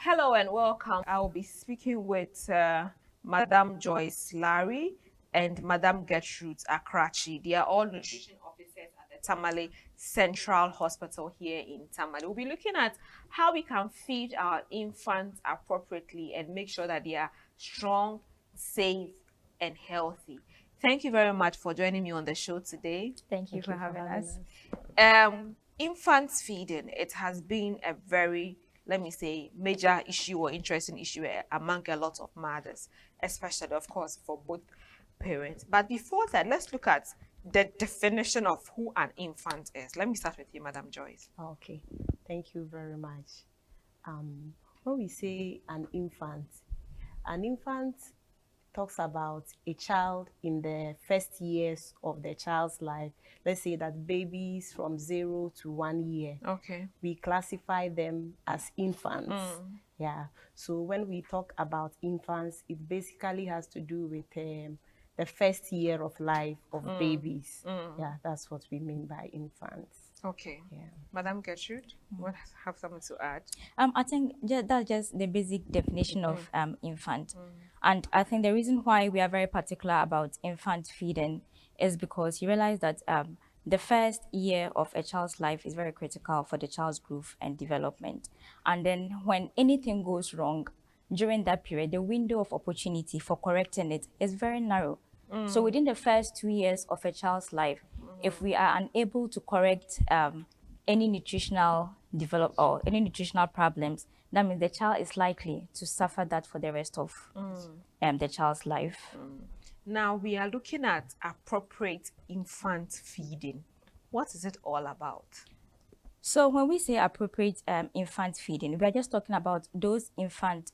Hello and welcome. I will be speaking with Madam Joyce Larry and Madam Gertrude Akrachi. They are all nutrition officers at the Tamale Central Hospital here in Tamale. We'll be looking at how we can feed our infants appropriately and make sure that they are strong, safe, and healthy. Thank you very much for joining me on the show today. Thank you Thank for you for having having us. us. Infants feeding, it has been a very, let me say, major issue or interesting issue among a lot of mothers, especially, of course, for both parents. But before that, let's look at the definition of who an infant is. Let me start with you, Madam Joyce. Okay, thank you very much. When we say an infant talks about a child in the first years of the child's life. Let's say that babies from 0 to 1 year, Okay. we classify them as infants. Yeah. So when we talk about infants, it basically has to do with the first year of life of babies. Yeah, that's what we mean by infants. Okay. Yeah. Madam Gertrude, what have something to add? I think that's just the basic definition of infant. And I think the reason why we are very particular about infant feeding is because you realize that the first year of a child's life is very critical for the child's growth and development. And then when anything goes wrong during that period, the window of opportunity for correcting it is very narrow. So within the first 2 years of a child's life, if we are unable to correct any nutritional develop or any nutritional problems, that means the child is likely to suffer that for the rest of the child's life. Now we are looking at appropriate infant feeding. What is it all about? So when we say appropriate infant feeding, we are just talking about those infant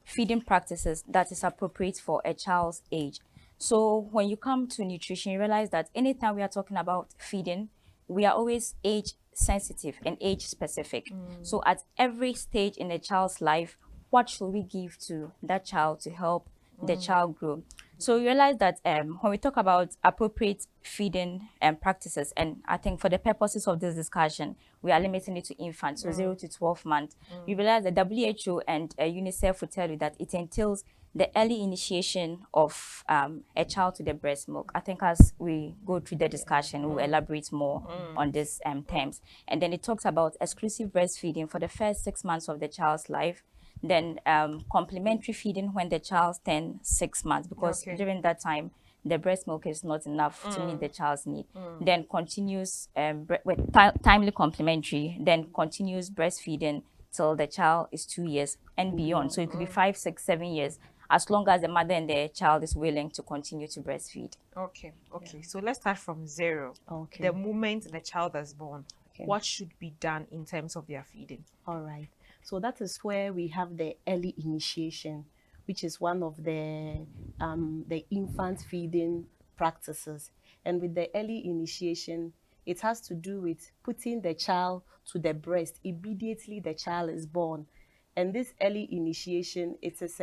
feeding practices that is appropriate for a child's age. So when you come to nutrition, you realize that anytime we are talking about feeding, we are always age sensitive and age specific. So at every stage in a child's life, what should we give to that child to help the child grow? So you realize that when we talk about appropriate feeding practices, and I think for the purposes of this discussion, we are limiting it to infants, so 0 to 12 months. You realize that WHO and UNICEF will tell you that it entails the early initiation of a child to the breast milk. I think as we go through the discussion, we'll elaborate more on these terms. And then it talks about exclusive breastfeeding for the first 6 months of the child's life, then complementary feeding when the child turns 6 months, because during that time the breast milk is not enough to meet the child's need. Then continuous timely complementary, then continuous breastfeeding till the child is 2 years and beyond. So it could be 5, 6, 7 years, as long as the mother and the child is willing to continue to breastfeed. Okay. So let's start from zero. Okay. The moment the child is born, Okay. what should be done in terms of their feeding? All right. So that is where we have the early initiation, which is one of the infant feeding practices. And with the early initiation, it has to do with putting the child to the breast immediately the child is born. And this early initiation, it is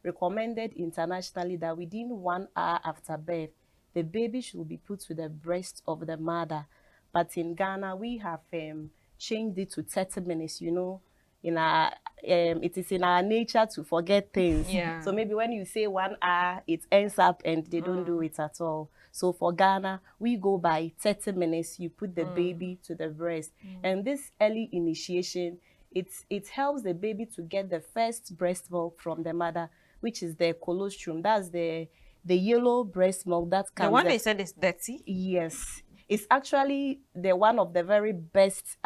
recommended internationally that within 1 hour after birth, the baby should be put to the breast of the mother. But in Ghana, we have changed it to 30 minutes, in our it is in our nature to forget things. Yeah. So maybe when you say 1 hour, it ends up and they don't do it at all. So for Ghana, we go by 30 minutes. You put the baby to the breast, and this early initiation, it helps the baby to get the first breast milk from the mother, which is the colostrum. That's the yellow breast milk that comes. The one they said is dirty. Yes, it's actually the one of the very best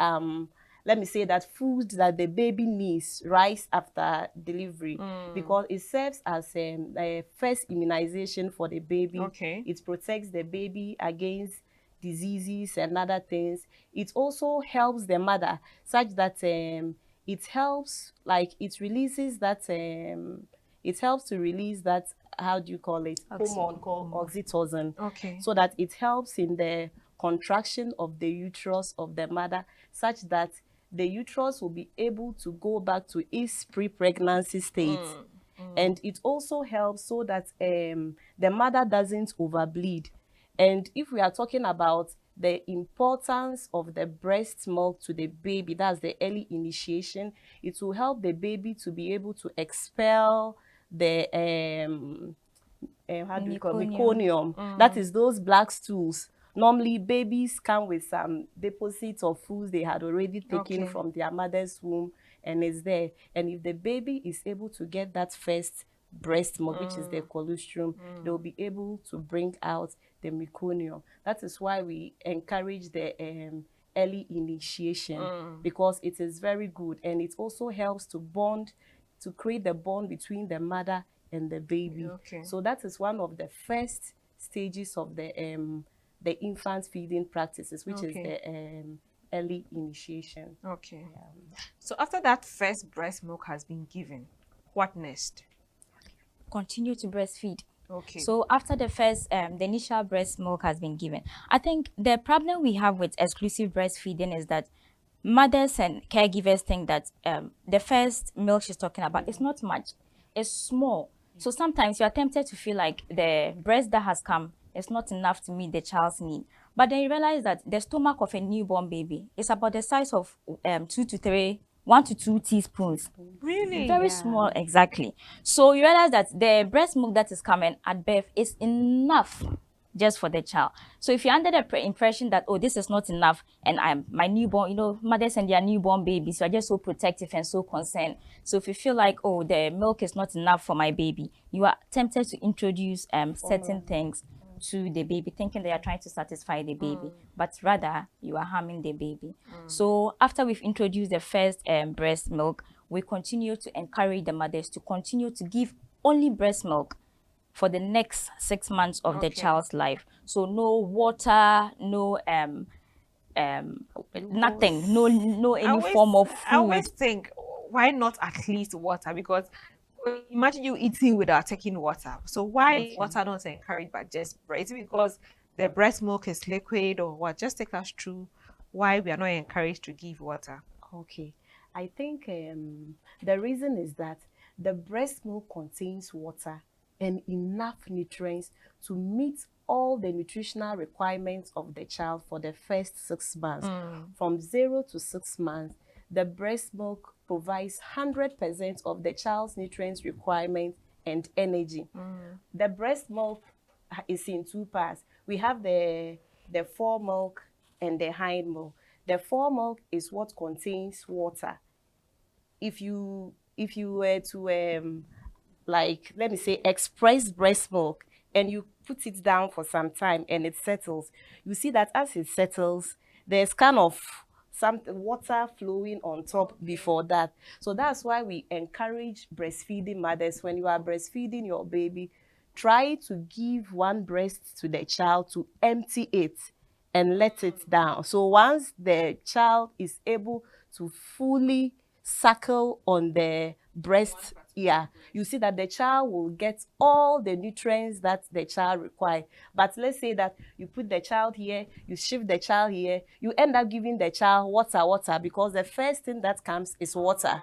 let me say that food that the baby needs right after delivery, because it serves as a first immunization for the baby. Okay. It protects the baby against diseases and other things. It also helps the mother such that it helps, like it releases that it helps to release that, how do you call it, hormone called oxytocin. Okay. So that it helps in the contraction of the uterus of the mother, such that the uterus will be able to go back to its pre-pregnancy state. And it also helps so that the mother doesn't overbleed. And if we are talking about the importance of the breast milk to the baby, that's the early initiation. It will help the baby to be able to expel the how do we call it? Meconium. Meconium. That is those black stools. Normally, babies come with some deposits of foods they had already taken Okay. from their mother's womb, and it's there. And if the baby is able to get that first breast milk, which is the colostrum, they'll be able to bring out the meconium. That is why we encourage the early initiation, because it is very good, and it also helps to create the bond between the mother and the baby. Okay. So that is one of the first stages of the infant feeding practices, which is Okay. the early initiation. Okay. So after that first breast milk has been given, what next? Continue to breastfeed. Okay. So after the first, the initial breast milk has been given, I think the problem we have with exclusive breastfeeding is that mothers and caregivers think that the first milk she's talking about is not much, it's small. So sometimes you're tempted to feel like the breast that has come is not enough to meet the child's need. But then you realize that the stomach of a newborn baby is about the size of 1 to 2 teaspoons. Really? Very small, exactly. So you realize that the breast milk that is coming at birth is enough just for the child. So if you're under the impression that, oh, this is not enough, and my newborn, you know, mothers and their newborn babies are just so protective and so concerned. So if you feel like, oh, the milk is not enough for my baby, you are tempted to introduce certain things to the baby, thinking they are trying to satisfy the baby, but rather you are harming the baby. So after we've introduced the first breast milk, we continue to encourage the mothers to continue to give only breast milk for the next 6 months of the child's life. So no water, no nothing, no any form of I always food. think, why not at least water? Because imagine you eating without taking water. So why is water not encouraged but just breast? Is it because the breast milk is liquid or what? Just take us through why we are not encouraged to give water. Okay, I think the reason is that the breast milk contains water and enough nutrients to meet all the nutritional requirements of the child for the first 6 months. From 0 to 6 months, the breast milk provides 100% of the child's nutrients requirements and energy. The breast milk is in 2 parts. We have the fore milk and the hind milk. The fore milk is what contains water. If you were to like, let me say, express breast milk, and you put it down for some time and it settles, you see that as it settles, there's kind of some water flowing on top before that. So that's why we encourage breastfeeding mothers, when you are breastfeeding your baby, try to give one breast to the child to empty it and let it down. So once the child is able to fully suckle on the breast, you see that the child will get all the nutrients that the child requires. But let's say that you put the child here, you shift the child here, you end up giving the child water, because the first thing that comes is water.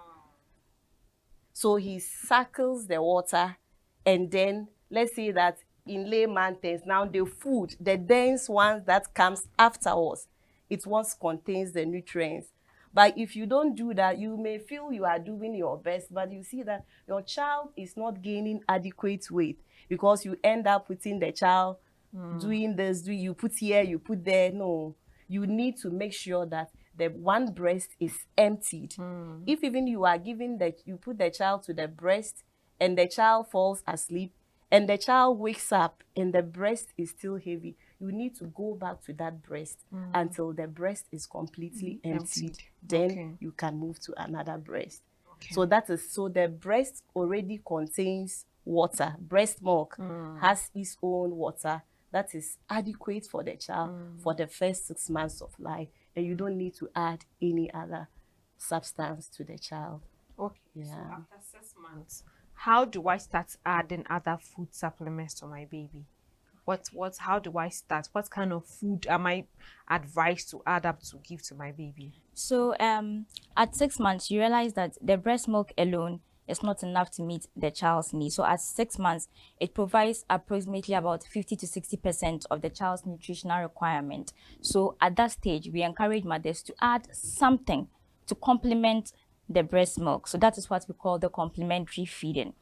So he suckles the water, and then let's say that in layman terms, now the food, the dense one that comes afterwards, it once contains the nutrients. But if you don't do that, you may feel you are doing your best, but you see that your child is not gaining adequate weight, because you end up putting the child doing this, you put here, you put there. No, you need to make sure that the one breast is emptied. If even you are giving that, you put the child to the breast and the child falls asleep and the child wakes up and the breast is still heavy, you need to go back to that breast until the breast is completely emptied. Then you can move to another breast. So so the breast already contains water. Breast milk has its own water that is adequate for the child for the first 6 months of life, and you don't need to add any other substance to the child. Okay. So after 6 months, how do I start adding other food supplements to my baby? How do I start? What kind of food am I advised to add up to give to my baby? So at 6 months, you realize that the breast milk alone is not enough to meet the child's needs. So at 6 months, it provides approximately about 50 to 60% of the child's nutritional requirement. So at that stage, we encourage mothers to add something to complement the breast milk. So that is what we call the complementary feeding.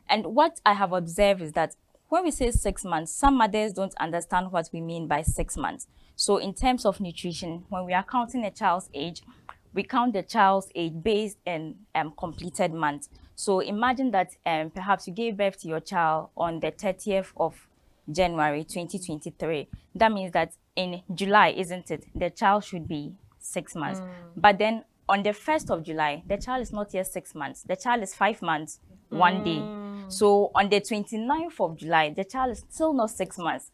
And what I have observed is that when we say 6 months, some mothers don't understand what we mean by 6 months. So in terms of nutrition, when we are counting a child's age, we count the child's age based on completed months. So imagine that perhaps you gave birth to your child on the 30th of January 2023. That means that in July, isn't it, the child should be 6 months. But then on the 1st of July, the child is not yet 6 months. The child is 5 months, 1 day. So on the 29th of July, the child is still not 6 months.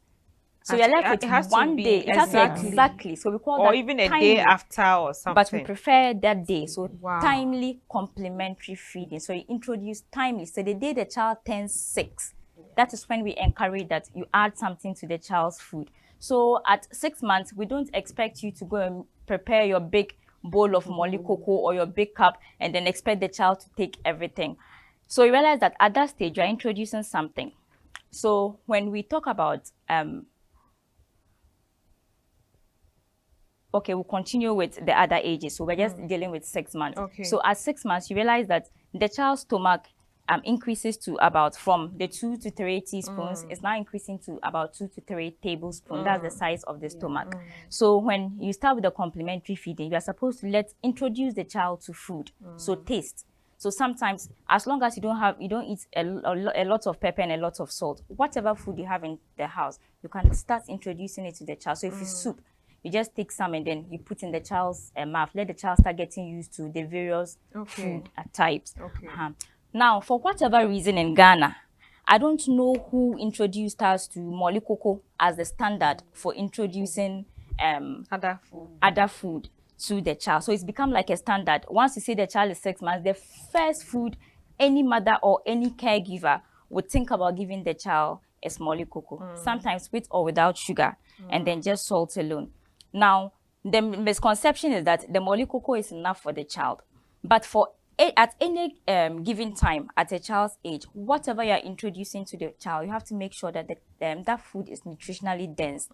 So you're left with 1 day. It has to be exactly. So we call that, or even a day after or something. But we prefer that day. So timely complementary feeding. So you introduce timely. So the day the child turns 6, that is when we encourage that you add something to the child's food. So at 6 months, we don't expect you to go and prepare your big bowl of molly cocoa or your big cup and then expect the child to take everything. So you realize that at that stage, you're introducing something. So when we talk about okay, we'll continue with the other ages. So we're just dealing with 6 months. Okay. So at 6 months, you realize that the child's stomach increases to about, from the 2 to 3 teaspoons, it's now increasing to about 2 to 3 tablespoons. That's the size of the stomach. So when you start with the complementary feeding, you are supposed to introduce the child to food. So taste. So sometimes, as long as you don't eat a lot of pepper and a lot of salt, whatever food you have in the house, you can start introducing it to the child. So if it's soup, you just take some and then you put in the child's mouth. Let the child start getting used to the various food types. Now, for whatever reason in Ghana, I don't know who introduced us to molly cocoa as the standard for introducing other food to the child. So it's become like a standard. Once you say the child is 6 months, the first food any mother or any caregiver would think about giving the child is molly cocoa, sometimes with or without sugar, and then just salt alone. Now, the misconception is that the molly cocoa is enough for the child. But at any given time at a child's age, whatever you're introducing to the child, you have to make sure that that food is nutritionally dense.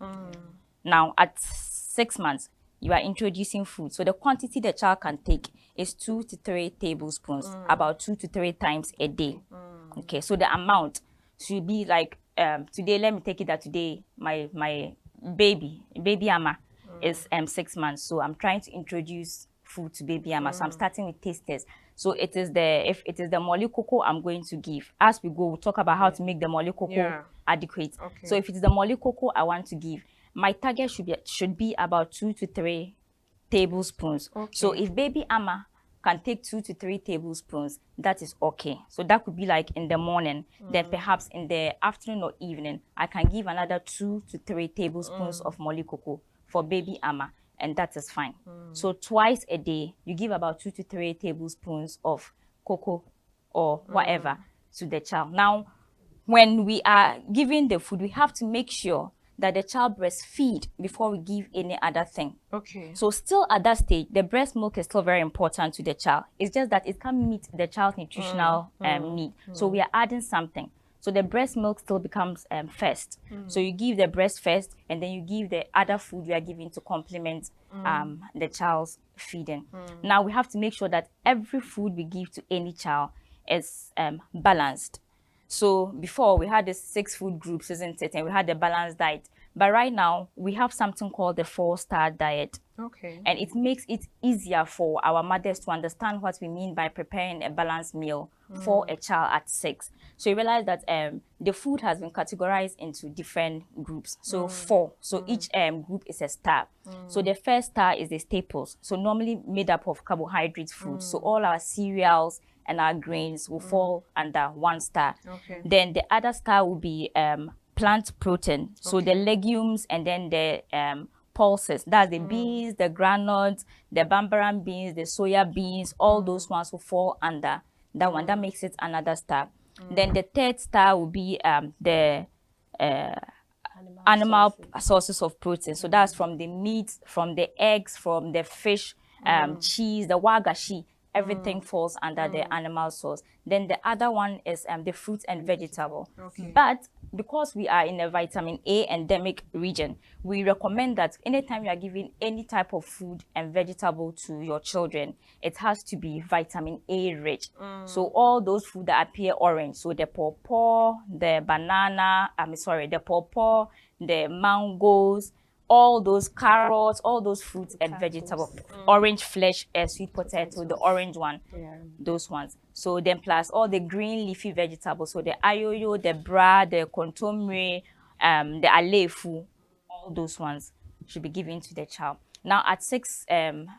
Now, at 6 months, you are introducing food. So the quantity the child can take is 2 to 3 tablespoons, about 2 to 3 times a day. Okay, so the amount should be like, today, let me take it that today, my baby Ama is 6 months. So I'm trying to introduce food to baby Ama. So I'm starting with taste test. So if it is the molly cocoa I'm going to give. As we go, we'll talk about how to make the molly cocoa adequate. So if it is the molly cocoa I want to give, my target should be about 2 to 3 tablespoons. So if baby Ama can take 2 to 3 tablespoons, that is okay. So that could be like in the morning. Then perhaps in the afternoon or evening, I can give another 2 to 3 tablespoons of molly cocoa for baby Ama, and that is fine. So twice a day, you give about 2 to 3 tablespoons of cocoa or whatever to the child. Now, when we are giving the food, we have to make sure that the child breastfeed before we give any other thing. So still at that stage, the breast milk is still very important to the child. It's just that it can't meet the child's nutritional need. So we are adding something. So the breast milk still becomes first. So you give the breast first, and then you give the other food you are giving to complement the child's feeding. Now we have to make sure that every food we give to any child is balanced. So before we had the 6 food groups, isn't it? And we had the balanced diet. But right now we have something called the 4-star diet. And it makes it easier for our mothers to understand what we mean by preparing a balanced meal for a child at 6. So you realize that the food has been categorized into different groups. So 4. So each group is a star. So the first star is the staples. So normally made up of carbohydrate food. So all our cereals and our grains will fall under 1 star. Then the other star will be plant protein. So the legumes and then the pulses. That's the beans, the granules, the bambaram beans, the soya beans. All those ones will fall under that one. That makes it another star. Then the 3rd star will be the animal sources of protein. So that's from the meat, from the eggs, from the fish, cheese, the wagashi. everything falls under the animal source. Then the other one is the fruit and vegetable. Okay. But because we are in a vitamin A endemic region, we recommend that anytime you are giving any type of food and vegetable to your children, it has to be vitamin A rich. So all those food that appear orange, so the pawpaw, the banana, the pawpaw, the mangoes, all those carrots, all those fruits and vegetables, orange flesh, sweet potato, the orange one, those ones. So then plus all the green leafy vegetables, so the ayoyo, the bra, the kontomire, the alefu, all those ones should be given to the child. Now at 6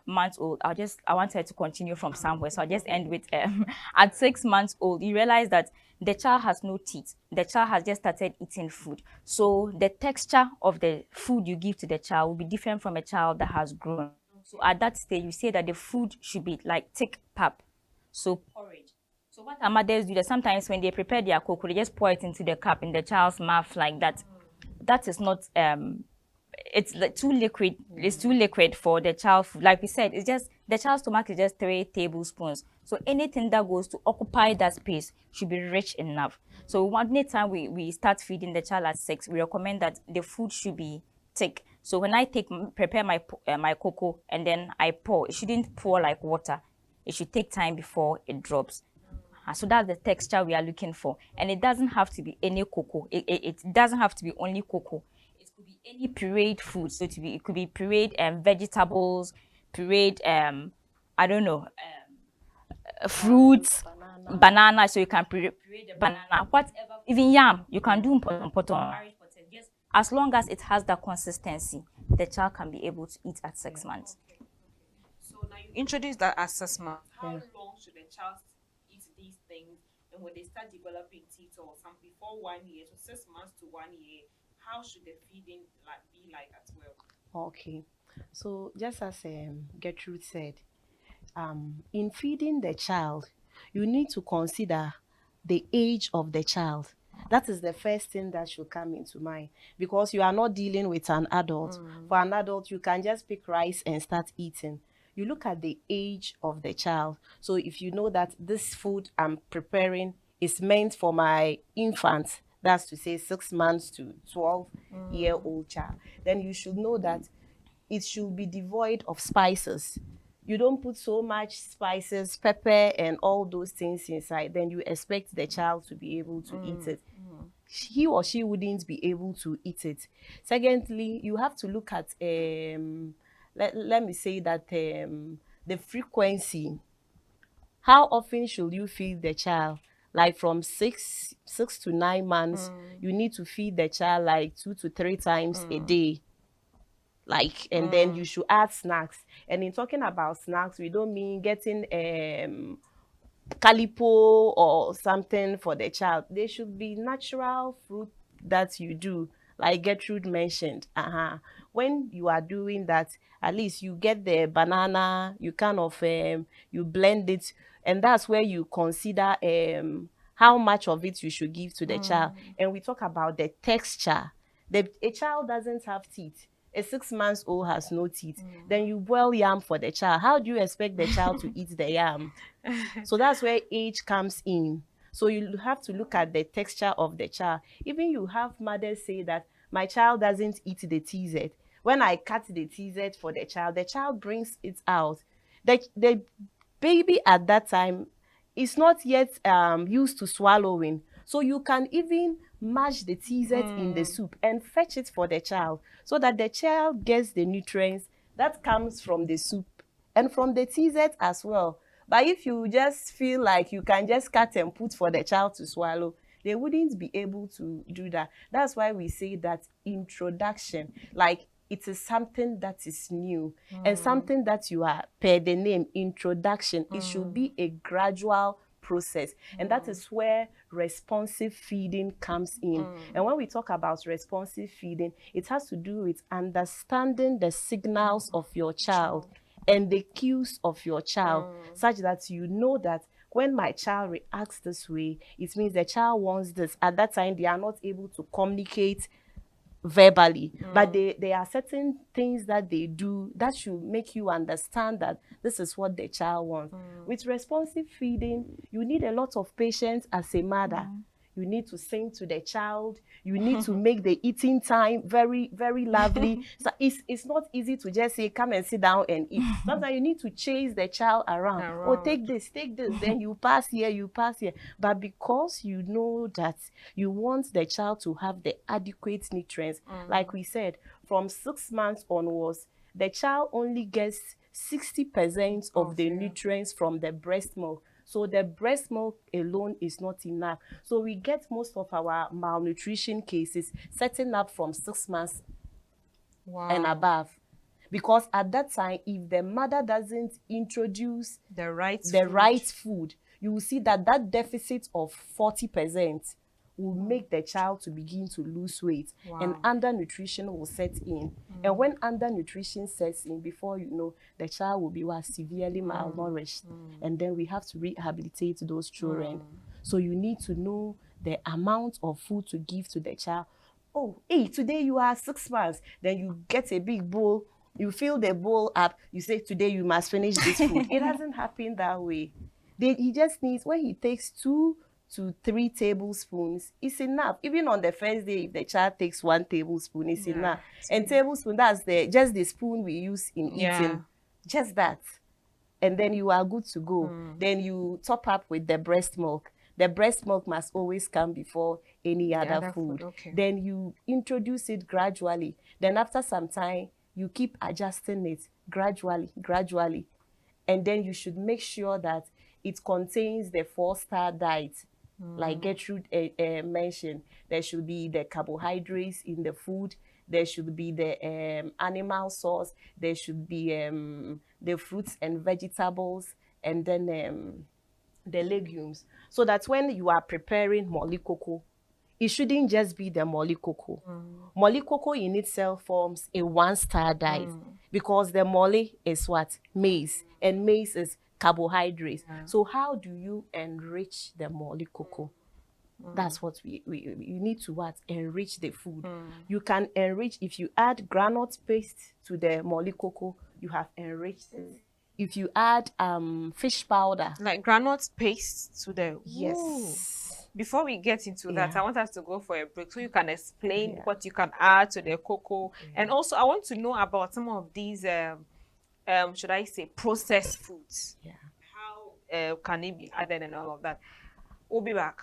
months old, I want her to continue from somewhere, so I'll just end with at 6 months old, you realize that the child has no teeth. The child has just started eating food. So the texture of the food you give to the child will be different from a child that has grown. So at that stage, you say that the food should be like thick pap, so porridge. So what our mothers do that sometimes when they prepare their cocoa, they just pour it into the cup in the child's mouth like that. That is not it's too liquid. It's too liquid for the child food. Like we said, it's just the child's stomach is just 3 tablespoons. So anything that goes to occupy that space should be rich enough. So one time we start feeding the child at 6, we recommend that the food should be thick. So when I prepare my cocoa and then I pour, it shouldn't pour like water. It should take time before it drops. So that's the texture we are looking for. And it doesn't have to be any cocoa. It doesn't have to be only cocoa. It could be any pureed food. So it could be pureed vegetables, pureed, I don't know, fruits, banana. So you can puree the banana, whatever, even yam. You can do potom. As long as it has that consistency, the child can be able to eat at 6 months. So now you introduce that assessment. How long should the child eat these things? And when they start developing teeth or something before 1 year, so 6 months to 1 year, how should the feeding be like as well? Okay. So just as Gertrude said, in feeding the child, you need to consider the age of the child. That is the first thing that should come into mind, because you are not dealing with an adult. For an adult, you can just pick rice and start eating. You look at the age of the child. So if you know that this food I'm preparing is meant for my infant, that's to say 6 months to 12-year-old child, then you should know that it should be devoid of spices. You don't put so much spices, pepper, and all those things inside, then you expect the child to be able to eat it. He or she wouldn't be able to eat it. Secondly, you have to look at, let me say that the frequency. How often should you feed the child? Like from 6 to 9 months, you need to feed the child like 2 to 3 times a day. And then you should add snacks. And in talking about snacks, we don't mean getting calipo or something for the child. They should be natural fruit that you do, like Gertrude mentioned. When you are doing that, at least you get the banana, you kind of you blend it, and that's where you consider how much of it you should give to the child. And we talk about the texture. A child doesn't have teeth. A 6 months old has no teeth. Then you boil yam for the child. How do you expect the child to eat the yam? So that's where age comes in. So you have to look at the texture of the child. Even you have mothers say that my child doesn't eat the TZ. When I cut the TZ for the child brings it out. The baby at that time is not yet used to swallowing. So you can even mash the TZ in the soup and fetch it for the child, so that the child gets the nutrients that comes from the soup and from the TZ as well. But if you just feel like you can just cut and put for the child to swallow, they wouldn't be able to do that. That's why we say that introduction, like it is something that is new and something that you are, per the name, introduction. It should be a gradual process. And that is where responsive feeding comes in. And when we talk about responsive feeding, it has to do with understanding the signals of your child and the cues of your child, such that you know that when my child reacts this way, it means the child wants this. At that time, they are not able to communicate verbally, but there are certain things that they do that should make you understand that this is what the child wants. With responsive feeding, you need a lot of patience as a mother. You need to sing to the child. You need to make the eating time very, very lovely. So it's not easy to just say, come and sit down and eat. Sometimes you need to chase the child around. Oh, take this, then you pass here, you pass here. But because you know that you want the child to have the adequate nutrients, like we said, from 6 months onwards, the child only gets 60% of the nutrients from the breast milk. So the breast milk alone is not enough. So we get most of our malnutrition cases setting up from 6 months and above. Because at that time, if the mother doesn't introduce the right food, you will see that deficit of 40% will make the child to begin to lose weight, and undernutrition will set in. And when undernutrition sets in, before you know, the child will be severely malnourished, and then we have to rehabilitate those children. So you need to know the amount of food to give to the child. Oh, hey, today you are 6 months, then you get a big bowl, you fill the bowl up, you say today you must finish this food. It doesn't happen that way. He just needs, when he takes 2 to 3 tablespoons, it's enough. Even on the first day, if the child takes 1 tablespoon, it's enough. And tablespoon, that's just the spoon we use in eating. Just that. And then you are good to go. Then you top up with the breast milk. The breast milk must always come before any other food. Then you introduce it gradually. Then after some time, you keep adjusting it gradually. And then you should make sure that it contains the 4-star diet. Like Gertrude mentioned, there should be the carbohydrates in the food, there should be the animal source, there should be the fruits and vegetables, and then the legumes. So that when you are preparing molikoko, it shouldn't just be the molikoko. Molikoko in itself forms a 1-star diet because the mole is what? Maize. And maize is carbohydrates. So how do you enrich the molikoko? That's what you need to what? Enrich the food. You can enrich, if you add groundnut paste to the molikoko, you have enriched it. If you add fish powder. Like groundnut paste to the... Yes. Ooh. Before we get into that, I want us to go for a break so you can explain what you can add to the cocoa. And also, I want to know about some of these, should I say, processed foods. How can it be added and all of that. We'll be back.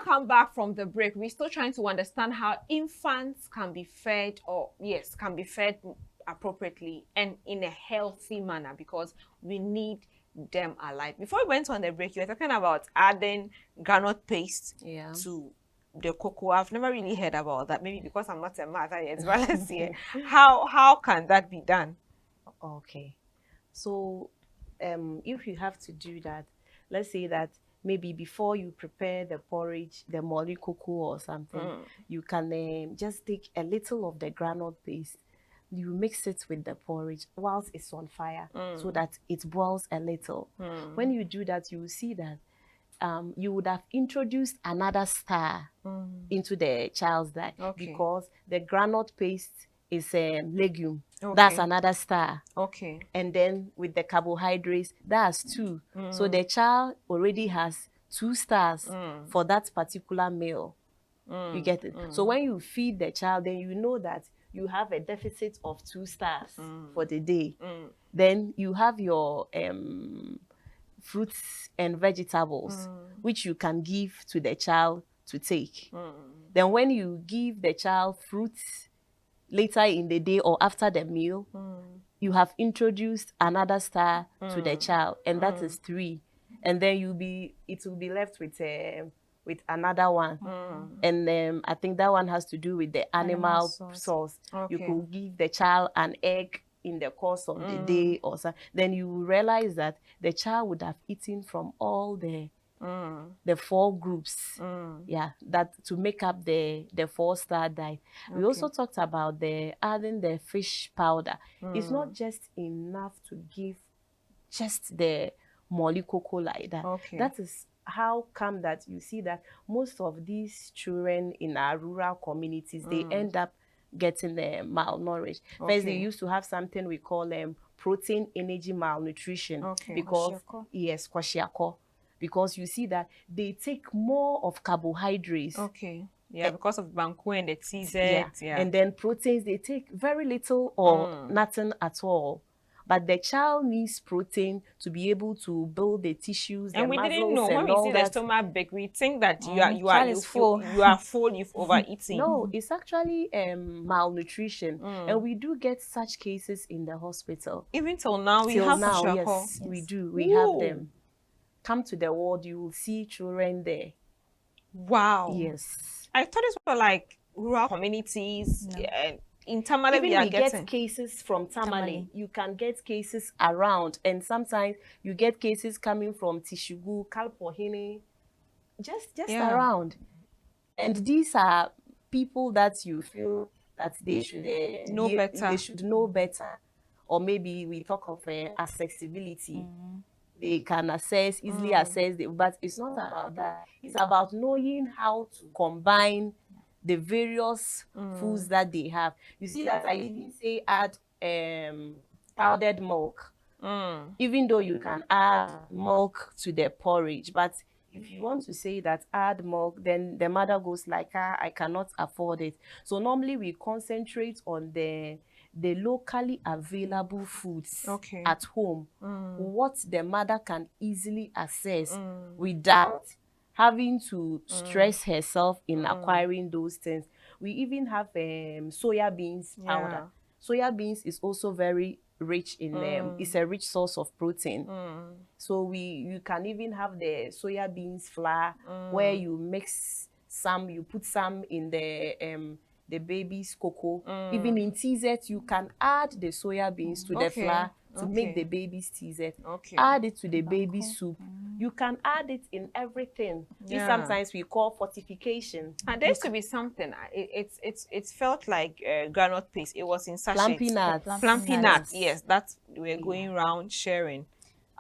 Come back from the break. We're still trying to understand how infants can be fed, can be fed appropriately and in a healthy manner, because we need them alive. Before we went on the break, you were talking about adding granite paste Yeah. to the cocoa. I've never really heard about that. Maybe because I'm not a mother yet. But let's see. How can that be done? Okay. So, if you have to do that, let's say that maybe before you prepare the porridge, the molly cocoa or something, you can just take a little of the granite paste. You mix it with the porridge whilst it's on fire so that it boils a little. When you do that, you will see that you would have introduced another star into the child's diet because the granite paste is a legume. That's another star. Okay. And then with the carbohydrates, that's 2. So the child already has 2 stars for that particular meal. You get it? So when you feed the child, then you know that you have a deficit of 2 stars for the day. Then you have your fruits and vegetables, which you can give to the child to take. Then when you give the child fruits later in the day or after the meal, you have introduced another star to the child, and that is 3. And then it will be left with another one. And I think that one has to do with the animal source. You could give the child an egg in the course of the day or so. Then you will realize that the child would have eaten from all the 4 groups, that to make up the 4-star diet. We also talked about adding the fish powder. It's not just enough to give just the molly cocoa like that. That is how come that you see that most of these children in our rural communities, they end up getting malnourished. First, they used to have something we call protein energy malnutrition because yes, kwashiorkor. Because you see that they take more of carbohydrates. Because of banku and the TZ. And then proteins, they take very little or nothing at all. But the child needs protein to be able to build the tissues, and the we muscles, didn't know when we see the stomach big, we think that you are full, you've overeaten. No, it's actually malnutrition, and we do get such cases in the hospital. Even till now, yes, we do. We have them. Come to the ward, you will see children there. Wow. Yes. I thought it was like rural communities. No. In Tamale, we get cases from Tamale. You can get cases around, and sometimes you get cases coming from Tishugu, Kalpohene, just around. And these are people that you feel that they should know better. They should know better, or maybe we talk of accessibility. They can easily access, but it's not about that. It's about knowing how to combine the various foods that they have. You see that I even say add powdered milk, even though you can add milk to the porridge. But if you want to say that add milk, then the mother goes like, I cannot afford it. So normally we concentrate on the locally available foods at home, what the mother can easily access without having to stress herself in acquiring those things. We even have soya beans powder. Soya beans is also very rich in it's a rich source of protein. So you can even have the soya beans flour where you mix some, you put some in the baby's cocoa. Even in TZ, you can add the soya beans to the flour to make the baby's TZ. Add it to the baby soup. You can add it in everything. This sometimes we call fortification. And there used to be something. It felt like granite paste. It was in sachets. Plumpy nuts. Yes, that's we're going around sharing.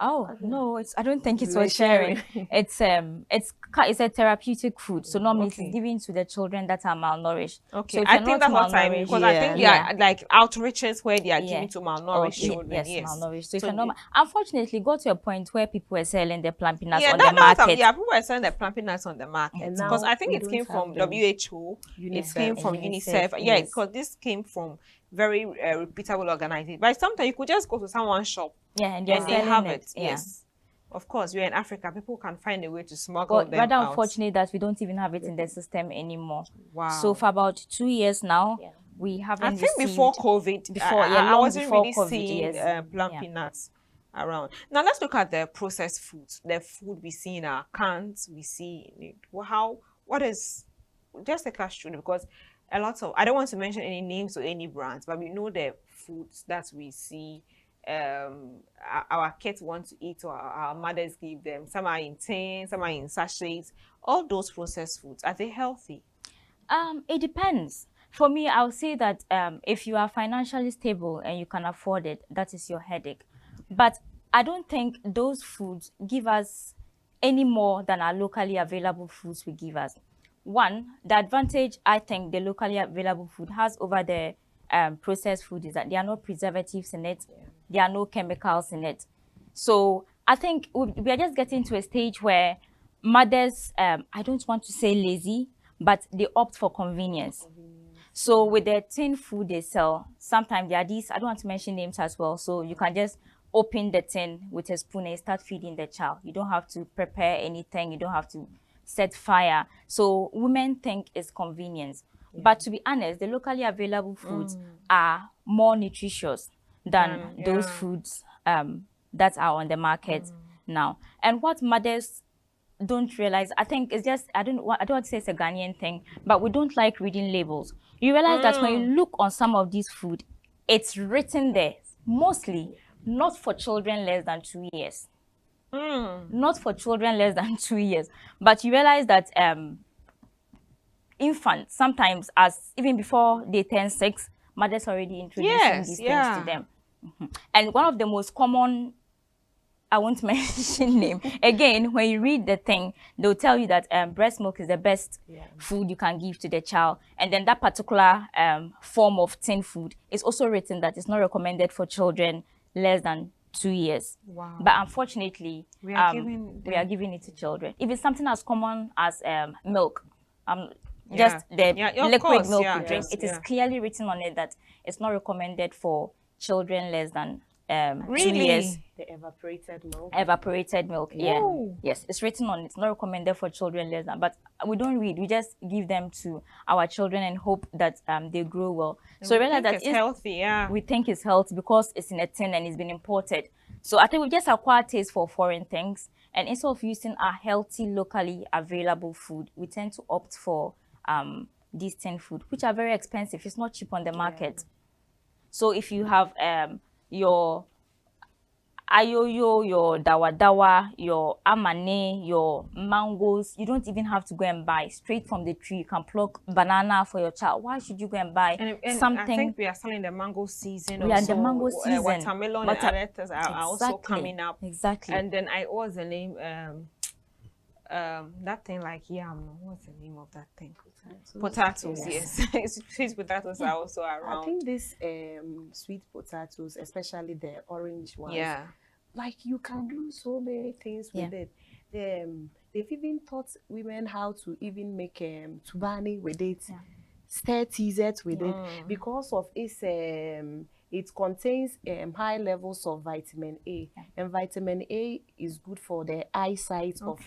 Oh no, I don't think it's for sharing. It's a therapeutic food, so normally it's given to the children that are malnourished. So I think that's what I mean, because I think they are like outreaches where they are giving to malnourished children. Yes, malnourished. So it's normal. Unfortunately, got to a point where people were selling the plumpy nuts on the market. People were selling the plumpy nuts on the market because I think it came from WHO. It came from UNICEF. Yeah, because this came from very reputable organization. But sometimes you could just go to someone's shop. And they have it. Yes. Of course, we're in Africa. People can find a way to smuggle them rather out. Unfortunate that we don't even have it in the system anymore. Wow. So for about 2 years now, we haven't I think before COVID, I wasn't really seeing plumpy nuts around. Now let's look at the processed foods, the food we see in our cans, we see in it. What is, just take us through, because a lot of, I don't want to mention any names or any brands, but we know the foods that we see our kids want to eat, or our mothers give them. Some are in tins, some are in sachets. All those processed foods, are they healthy? It depends. For me, I'll say that if you are financially stable and you can afford it, that is your headache. But I don't think those foods give us any more than our locally available foods will give us. One, the advantage I think the locally available food has over the processed food is that there are no preservatives in it, there are no chemicals in it. So I think we are just getting to a stage where mothers, I don't want to say lazy, but they opt for convenience. So with the tin food they sell, sometimes there are these, I don't want to mention names as well, so you can just open the tin with a spoon and start feeding the child. You don't have to prepare anything, you don't have to set fire. So women think it's convenience. But to be honest, the locally available foods are more nutritious than those foods that are on the market now. And what mothers don't realize, I think it's just, I don't want to say it's a Ghanaian thing, but we don't like reading labels. You realize that when you look on some of these food, it's written there mostly not for children less than 2 years. Not for children less than 2 years. But you realize that infants, sometimes as even before they turn 6, mothers already introducing these things to them. And one of the most common, I won't mention name. Again, when you read the thing, they'll tell you that breast milk is the best food you can give to the child. And then that particular form of tin food is also written that it's not recommended for children less than 2 years. Wow. But unfortunately, we are giving it to children. If it's something as common as milk, just the liquid milk we drink, it is clearly written on it that it's not recommended for children less than 2 years. The evaporated milk. Evaporated milk, yes, it's written on it. It's not recommended for children less than. But we don't read. We just give them to our children and hope that they grow well. And so we realize that it's healthy. We think it's healthy because it's in a tin and it's been imported. So I think we just acquire taste for foreign things, and instead of using our healthy, locally available food, we tend to opt for these tin food, which are very expensive. It's not cheap on the market. So if you have your ayoyo, your dawa, your amane, your mangoes, you don't even have to go and buy straight from the tree. You can pluck banana for your child. Why should you go and buy something? I think we are still in the mango season. We are in the mango season. Watermelon and others are also coming up. Exactly. And then what's the name? That thing like yam. What's the name of that thing? Potatoes. Yes. Sweet potatoes are also around. I think these sweet potatoes, especially the orange ones, like you can do so many things with it. They've even taught women how to even make tubani with it, stir teasers with it, because of its it contains high levels of vitamin A, and vitamin A is good for the eyesight of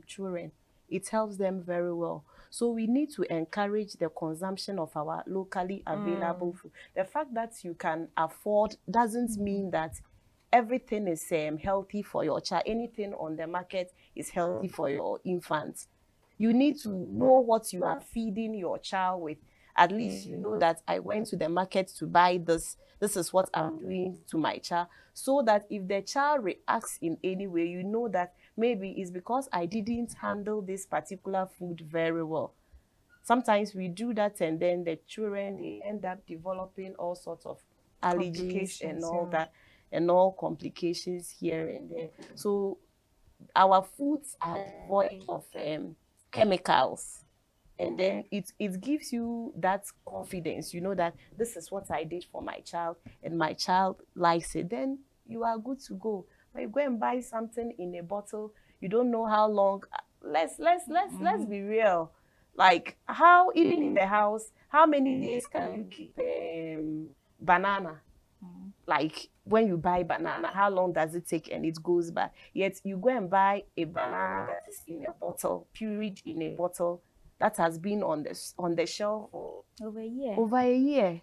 children. It helps them very well. So we need to encourage the consumption of our locally available food. The fact that you can afford doesn't mean that everything is healthy for your child. Anything on the market is healthy for your infant. You need to know what you are feeding your child with. At least you know that I went to the market to buy this. This is what I'm doing to my child. So that if the child reacts in any way, you know that maybe it's because I didn't handle this particular food very well. Sometimes we do that, and then the children, they end up developing all sorts of allergies and all that, and all complications here and there. So our foods are void of chemicals. And then it gives you that confidence, you know that this is what I did for my child and my child likes it. Then you are good to go. When you go and buy something in a bottle, you don't know how long. Let's be real. Like how, even in the house, how many days can you keep banana? Like when you buy banana, how long does it take and it goes bad? Yet you go and buy a banana that is in a bottle, pureed in a bottle, that has been on the shelf for over a year,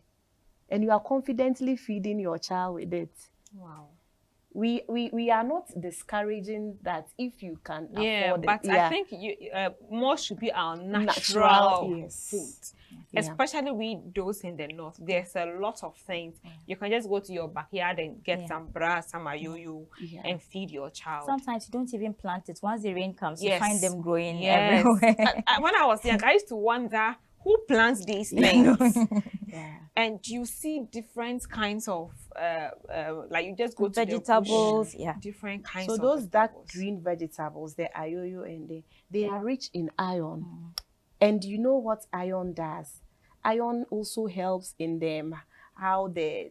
and you are confidently feeding your child with it. Wow. we are not discouraging that if you can afford but it. I think more should be our natural yes. food, especially we those in the north. There's a lot of things you can just go to your backyard and get some brass, some ayoyo, and feed your child. Sometimes you don't even plant it. Once the rain comes, you Yes. find them growing Yes. everywhere. When I was young, I used to wonder who plants these things. Yeah. And you see different kinds of like you just go to vegetables, the bush, different kinds So of those dark vegetables. green vegetables, the ayoyo, and they are rich in iron. And you know what iron does? Iron also helps in them how the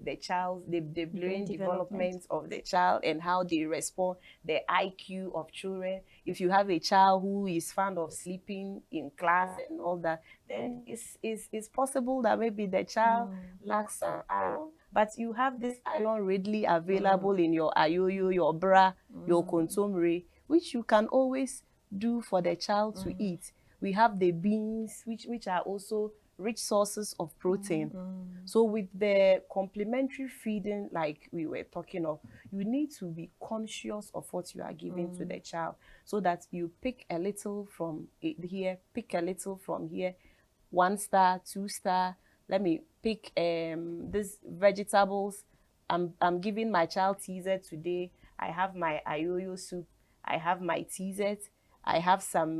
brain development of the child and how they respond, the IQ of children. If you have a child who is fond of sleeping in class and all that, then it's possible that maybe the child lacks some iron. But you have this iron readily available in your ayoyo, your bra, your kontomire, which you can always do for the child to eat. We have the beans, which are also rich sources of protein. So with the complementary feeding, like we were talking of, you need to be conscious of what you are giving to the child, so that you pick a little from here, pick a little from here, 1 star, 2 star. Let me pick these vegetables. I'm giving my child TZ today. I have my ayoyo soup. I have my TZ. I have some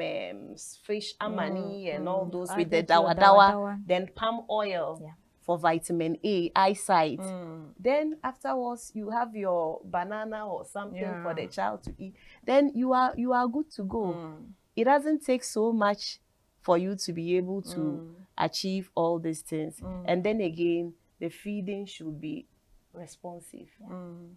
fish amani and all those with the dawa, then palm oil for vitamin A, eyesight. Then afterwards, you have your banana or something for the child to eat. Then you are good to go. It doesn't take so much for you to be able to achieve all these things. And then again, the feeding should be responsive.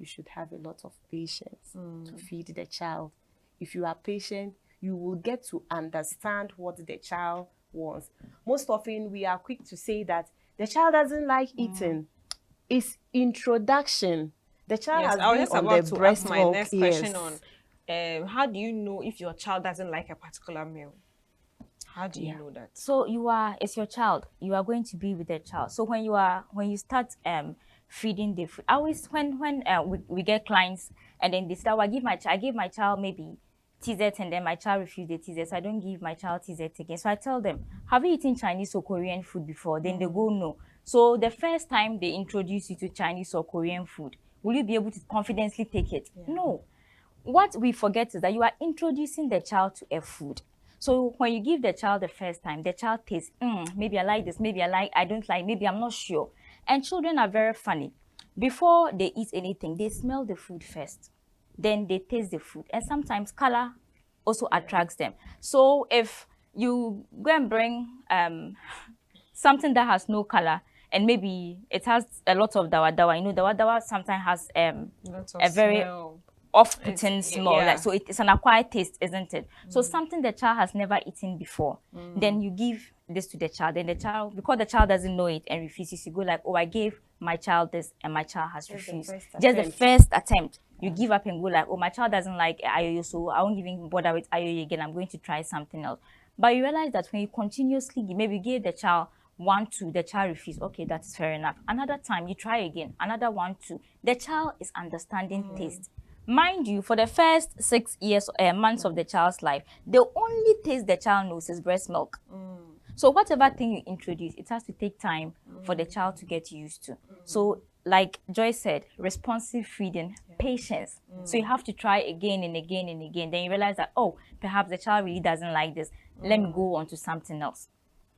You should have a lot of patience to feed the child. If you are patient, you will get to understand what the child wants. Most often, we are quick to say that the child doesn't like eating. It's introduction. The child has been on the breast milk. Next question on how do you know if your child doesn't like a particular meal? How do you know that? So it's your child. You are going to be with the child. So when you start feeding the food, I always when we get clients and then they say, I give my child maybe TZ and then my child refused the TZ, so I don't give my child TZ again. So I tell them, have you eaten Chinese or Korean food before? Then they go, no. So the first time they introduce you to Chinese or Korean food, will you be able to confidently take it? No. What we forget is that you are introducing the child to a food. So when you give the child the first time, the child tastes, maybe I like this, maybe I don't like, maybe I'm not sure. And children are very funny. Before they eat anything, they smell the food first. Then they taste the food. And sometimes color also attracts them. So if you go and bring something that has no color, and maybe it has a lot of dawa, dawa sometimes has a very off-putting smell. Like, so it's an acquired taste, isn't it? So something the child has never eaten before, then you give this to the child, and the child, because the child doesn't know it and refuses, you go like, I gave my child this and my child has refused. Just the first attempt. You give up and go like, my child doesn't like ayoyo, so I won't even bother with ayoyo again. I'm going to try something else. But you realize that when you continuously give, maybe give the child 1, 2, the child refuses. Okay, that's fair enough. Another time you try again, another 1, 2. The child is understanding taste. Mind you, for the first 6 years, months of the child's life, the only taste the child knows is breast milk. So whatever thing you introduce, it has to take time for the child to get used to. So like Joy said, responsive feeding, patience. So you have to try again and again and again. Then you realize that, perhaps the child really doesn't like this. Let me go on to something else.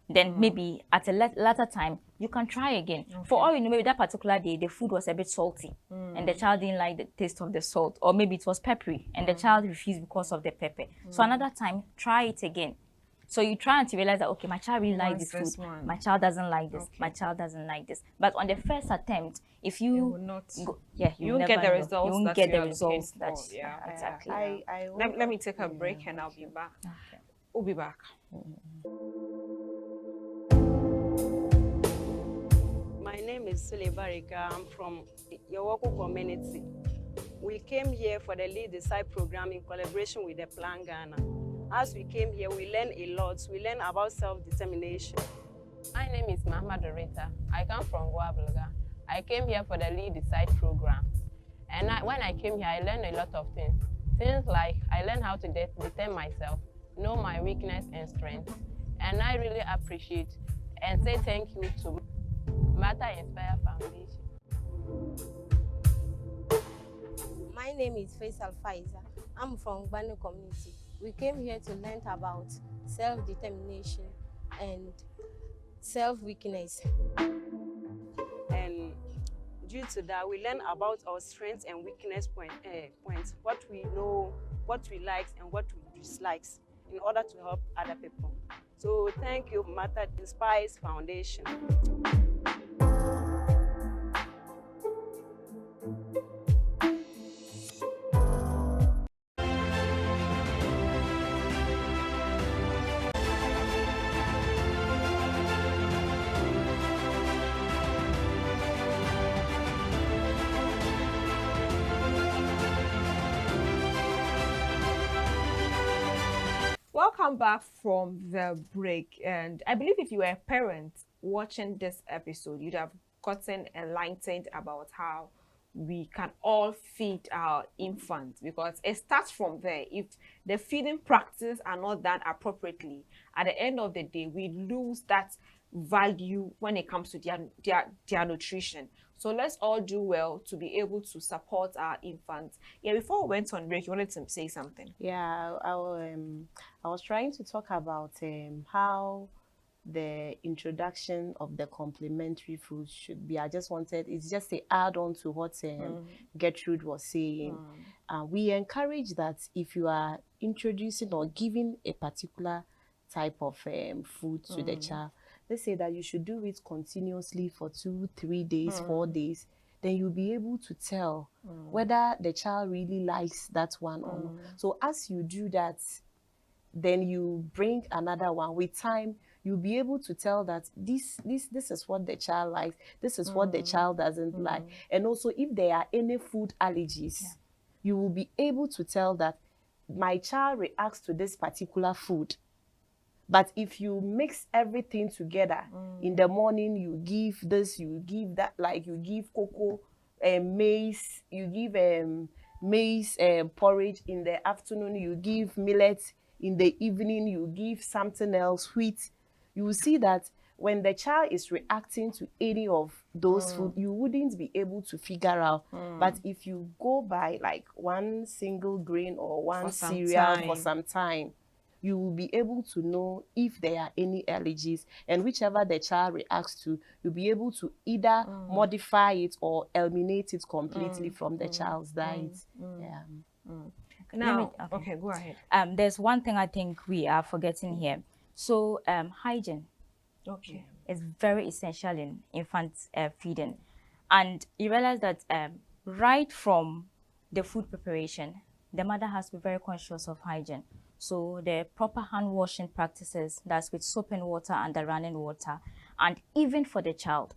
Then maybe at a later time, you can try again. For all you know, maybe that particular day, the food was a bit salty and the child didn't like the taste of the salt. Or maybe it was peppery and the child refused because of the pepper. So another time, try it again. So you try until you realize that, okay, my child really likes this food. My child doesn't like this. My child doesn't like this. But on the first attempt, if you you won't get the results. You won't get the results. That's exactly. Let me take a break and I'll be back. Okay. We'll be back. My name is Sule Barika. I'm from Yawako community. We came here for the Lead Decide program in collaboration with the Plan Ghana. As we came here, we learned a lot. We learned about self-determination. My name is Mahma Dorita. I come from Guabelga. I came here for the Lead Decide program. And when I came here, I learned a lot of things. Things like I learned how to defend myself, know my weakness and strength. And I really appreciate and say thank you to Mata Inspire Foundation. My name is Faisal Faiza. I'm from Gbanu community. We came here to learn about self-determination and self-weakness. And due to that, we learn about our strengths and weakness points, what we know, what we like, and what we dislike in order to help other people. So thank you, Mata Inspires Foundation. Welcome back from the break. And I believe if you were a parent watching this episode, you'd have gotten enlightened about how we can all feed our infants, because it starts from there. If the feeding practices are not done appropriately, at the end of the day, we lose that value when it comes to their nutrition. So let's all do well to be able to support our infants. Yeah, before we went on break, you wanted to say something. Yeah, I was trying to talk about how the introduction of the complementary foods should be. I just wanted, it's just to add on to what Gertrude was saying. We encourage that if you are introducing or giving a particular type of food to the child, let's say that you should do it continuously for 2-3 days, 4 days, then you'll be able to tell whether the child really likes that one or not. So as you do that, then you bring another one. With time, you'll be able to tell that this is what the child likes, this is what the child doesn't like. And also, if there are any food allergies, you will be able to tell that my child reacts to this particular food. But if you mix everything together, in the morning you give this, you give that, like you give cocoa, maize, you give maize porridge. In the afternoon you give millet. In the evening you give something else, wheat. You will see that when the child is reacting to any of those food, you wouldn't be able to figure out. But if you go by like one single grain or one cereal for some time, you will be able to know if there are any allergies, and whichever the child reacts to, you'll be able to either modify it or eliminate it completely from the child's diet. Yeah. Now, okay, go ahead. There's one thing I think we are forgetting here. So hygiene is very essential in infant feeding. And you realize that right from the food preparation, the mother has to be very conscious of hygiene. So the proper hand washing practices, that's with soap and water and the running water, and even for the child.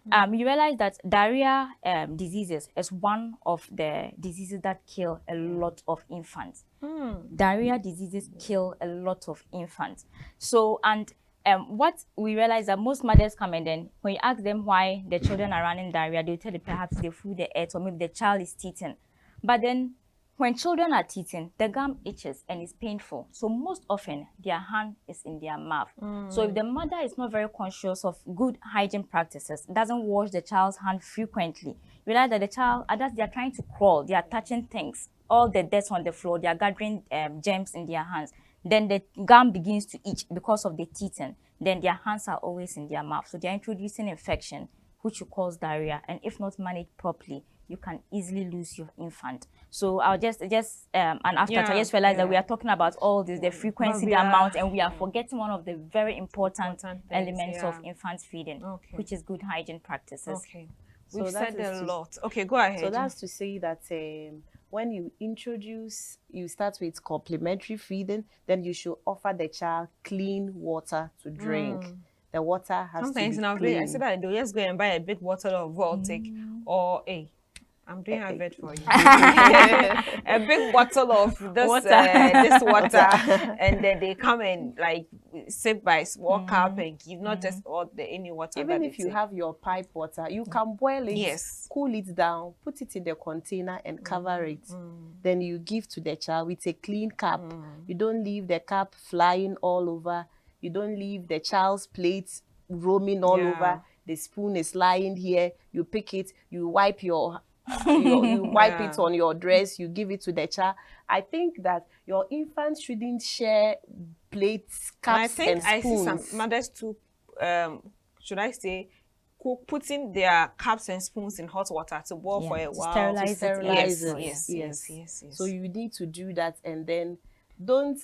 You realize that diarrhea diseases is one of the diseases that kill a lot of infants. Diarrhea diseases kill a lot of infants. So, and what we realize that most mothers come and then when you ask them why the children are running diarrhea, they tell you perhaps the food they ate or maybe the child is teething. But then when children are teething, the gum itches and it's painful. So most often, their hand is in their mouth. So if the mother is not very conscious of good hygiene practices, doesn't wash the child's hand frequently, you realize that the child, they are trying to crawl, they are touching things, all the dirt on the floor, they are gathering germs in their hands. Then the gum begins to itch because of the teething. Then their hands are always in their mouth. So they are introducing infection, which will cause diarrhea. And if not managed properly, you can easily lose your infant. So I'll just and after I just realized that we are talking about all this, the frequency, the amount, and we are forgetting one of the very important elements of infant feeding, which is good hygiene practices. Okay, we've said a lot. Okay, go ahead. So that's to say that when you introduce, you start with complementary feeding, then you should offer the child clean water to drink. The water has to be clean. I said that they'll just go and buy a big bottle of Voltic or I'm doing a vet for you. A big bottle of this this water, and then they come and like sip by small cup and give, not just all the any water. Even if you have your pipe water, you can boil it, yes, cool it down, put it in the container and cover it. Then you give to the child with a clean cap. You don't leave the cap flying all over. You don't leave the child's plate roaming all over. The spoon is lying here. You pick it, you wipe you wipe it on your dress, you give it to the child. I think that your infants shouldn't share plates, cups, and spoons. I see some mothers too, should I say, putting their cups and spoons in hot water to boil for a while. Sterilize it. Yes. So you need to do that, and then don't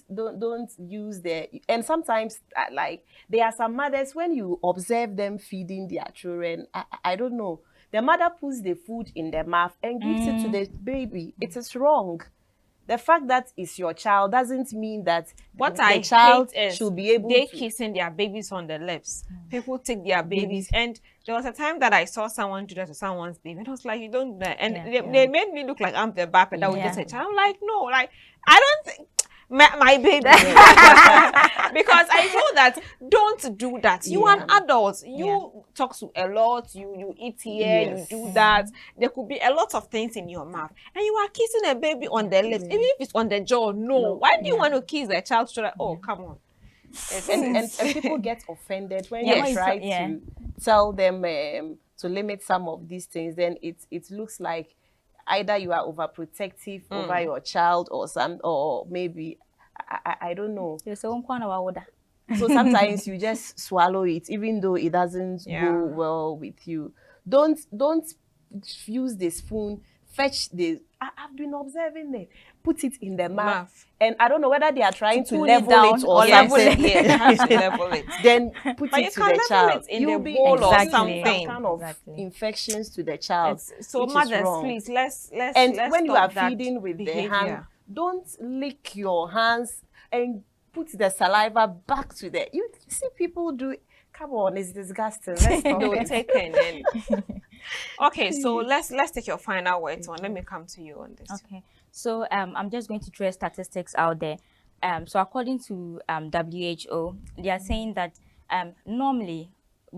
use and sometimes like there are some mothers, when you observe them feeding their children, I don't know, the mother puts the food in their mouth and gives it to the baby. It is wrong. The fact that it's your child doesn't mean that the child should be able to kissing their babies on the lips. People take their babies, and there was a time that I saw someone do that to someone's baby, and I was like, you don't do that. And they made me look like I'm the bad that would just say, I'm like, no, like I don't think my baby because I know that don't do that. You are an adult. You talk to a lot. You eat here. You do that. There could be a lot of things in your mouth, and you are kissing a baby on the lips, even if it's on the jaw. No. Why do you want to kiss the child? Oh, come on. And people get offended when you try to tell them to limit some of these things. Then it looks like either you are overprotective over your child or maybe I don't know. So sometimes you just swallow it, even though it doesn't go well with you. Don't use the spoon. Fetch the. I've been observing it. Put it in the mouth, and I don't know whether they are trying to level it or something. Level it. Then put it to the child. You'll be bowl or something. Some kind of infections to the child. So mothers, please let's when you are feeding with the hand, don't lick your hands and put the saliva back to the. You see people do it. Come on, it's disgusting. Let's stop it. Okay, so let's take your final words on. Let me come to you on this. Okay, so I'm just going to throw statistics out there. So according to WHO, they are saying that normally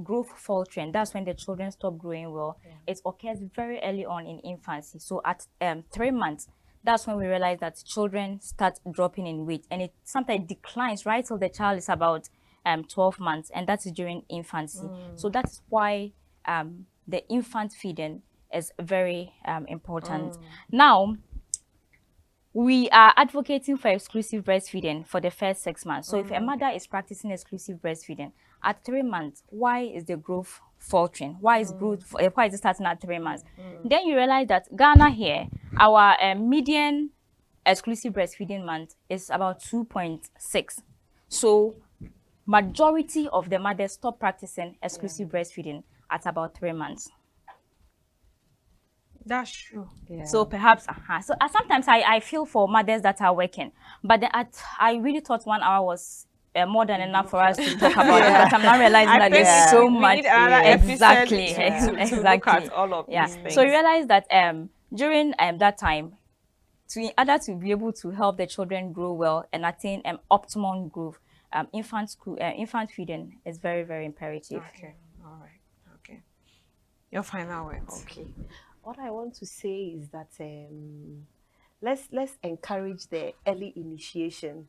growth faltering, that's when the children stop growing well. It occurs very early on in infancy. So at 3 months, that's when we realize that children start dropping in weight, and it sometimes declines right till the child is about 12 months, and that's during infancy. So that's why the infant feeding is very important. Now, we are advocating for exclusive breastfeeding for the first 6 months. So if a mother is practicing exclusive breastfeeding at 3 months, why is the growth faltering? Why is why is it starting at 3 months? Then you realize that Ghana here, our median exclusive breastfeeding month is about 2.6. So majority of the mothers stop practicing exclusive breastfeeding at about 3 months. That's true. So perhaps, so sometimes I feel for mothers that are working, but then I really thought 1 hour was more than enough for us to talk about it. But I'm not realizing that there's so much. Exactly. To look at all of these things. So you realize that during that time, in order to be able to help the children grow well and attain optimum growth, infant feeding is very, very imperative. Okay. All right. Okay. Your final words. Okay. What I want to say is that let's encourage the early initiation.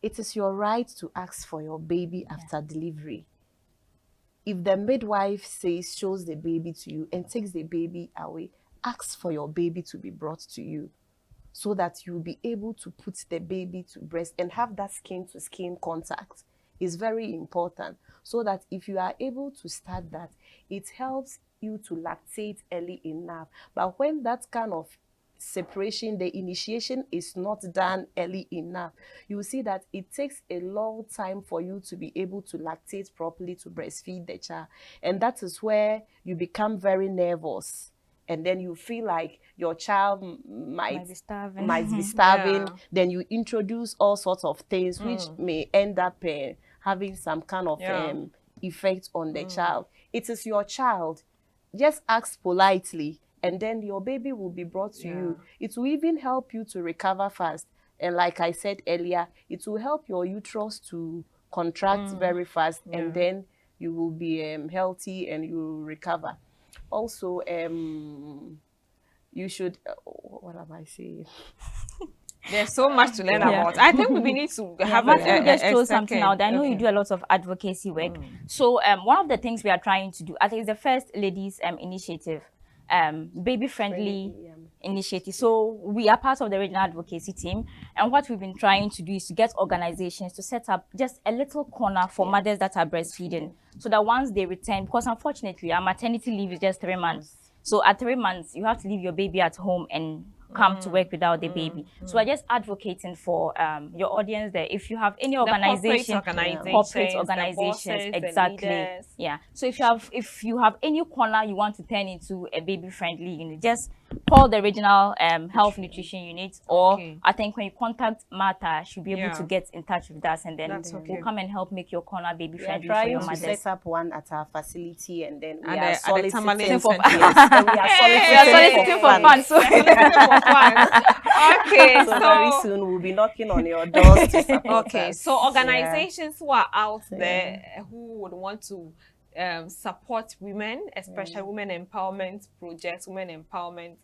It is your right to ask for your baby after delivery. If the midwife shows the baby to you and takes the baby away, ask for your baby to be brought to you, so that you'll be able to put the baby to breast and have that skin-to-skin contact. Is very important, so that if you are able to start that, it helps you to lactate early enough. But when that kind of separation, the initiation is not done early enough, you will see that it takes a long time for you to be able to lactate properly, to breastfeed the child. And that is where you become very nervous. And then you feel like your child might be starving. Then you introduce all sorts of things which may end up having some kind of effect on the child. It is your child. Just ask politely and then your baby will be brought to you. It will even help you to recover fast. And like I said earlier, it will help your uterus to contract very fast, and then you will be healthy and you will recover. Also, you should, what am I saying? There's so much to learn about. I think we need to have just throw something out. I know you do a lot of advocacy work. So one of the things we are trying to do, I think, is the First Ladies initiative, baby friendly initiative. So we are part of the regional advocacy team, and what we've been trying to do is to get organizations to set up just a little corner for mothers that are breastfeeding, so that once they return, because unfortunately our maternity leave is just 3 months. So at 3 months, you have to leave your baby at home and come to work without the baby. So we're just advocating for your audience there. If you have any organization, corporate organizations, exactly. Yeah. So if you have any corner you want to turn into a baby friendly unit, just call the regional health nutrition unit, or I think when you contact Martha, she'll be able to get in touch with us, and then we'll come and help make your corner baby friendly for your mothers. We are trying to set up one at our facility, and then we are soliciting for funds. Okay, so very soon we'll be knocking on your doors to support us. So organizations who are out there who would want to support women, especially women empowerment projects, women empowerment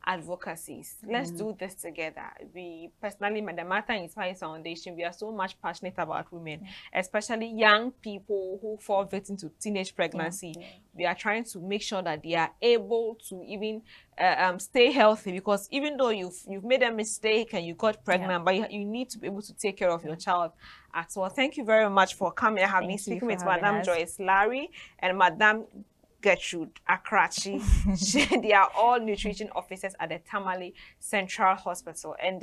advocacies. Let's do this together. We personally, the Martha Inspires Foundation, we are so much passionate about women, especially young people who fall victim to teenage pregnancy. We are trying to make sure that they are able to even stay healthy, because even though you've made a mistake and you got pregnant, but you need to be able to take care of your child as well. Thank you very much for coming and having speaking with Madam Joyce Larry and Madam Gertrude Akrachi. They are all nutrition officers at the Tamale Central Hospital. And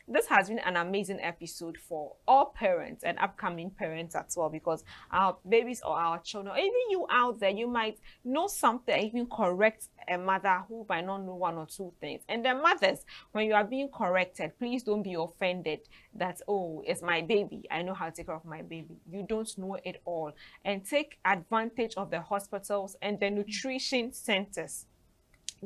this has been an amazing episode for all parents and upcoming parents as well, because our babies or our children, or even you out there, you might know something, even correct a mother who might not know one or two things. And the mothers, when you are being corrected, please don't be offended that, oh, it's my baby, I know how to take care of my baby. You don't know it all. And take advantage of the hospitals and the nutrition centers.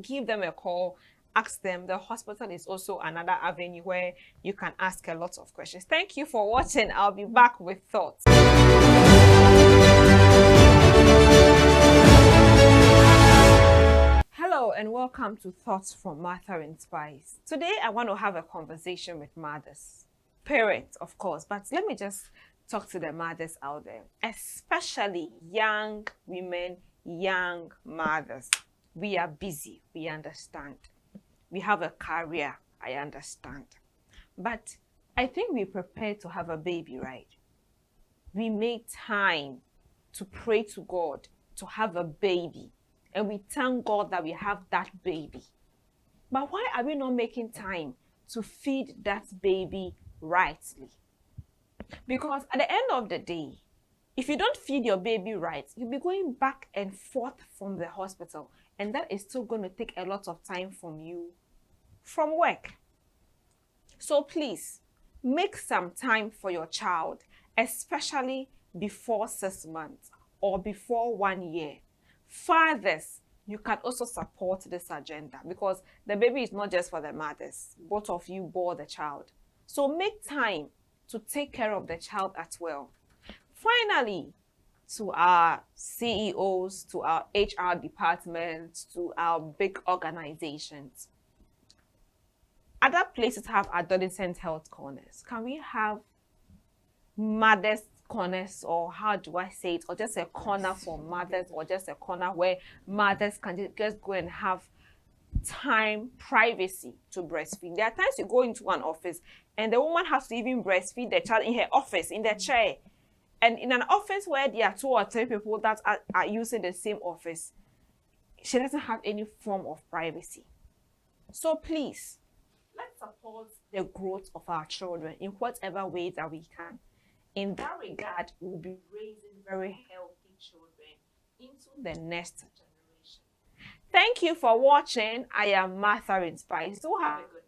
Give them a call, ask them. The hospital is also another avenue where you can ask a lot of questions. Thank you for watching. I'll be back with thoughts. Hello and welcome to Thoughts from Martha Inspires. Today I want to have a conversation with mothers, parents of course, but let me just talk to the mothers out there, especially young women, young mothers. We are busy, we understand. We have a career, I understand. But I think we prepared to have a baby, right? We make time to pray to God to have a baby. And we thank God that we have that baby. But why are we not making time to feed that baby rightly? Because at the end of the day, if you don't feed your baby right, you'll be going back and forth from the hospital. And that is still going to take a lot of time from you from work. So please, make some time for your child, especially before 6 months or before 1 year. Fathers, you can also support this agenda, because the baby is not just for the mothers. Both of you bore the child. So make time to take care of the child as well. Finally, to our CEOs, to our HR departments, to our big organizations, other places have adolescent health corners. Can we have mothers corners, or how do I say it, or just a corner for mothers, or just a corner where mothers can just go and have time, privacy to breastfeed? There are times you go into an office and the woman has to even breastfeed the child in her office, in the chair. And in an office where there are 2 or 3 people that are using the same office, she doesn't have any form of privacy. So please, let's support the growth of our children in whatever way that we can. In that regard, we'll be raising very healthy children into the next generation. Thank you for watching. I am Martha Inspires. Do have a good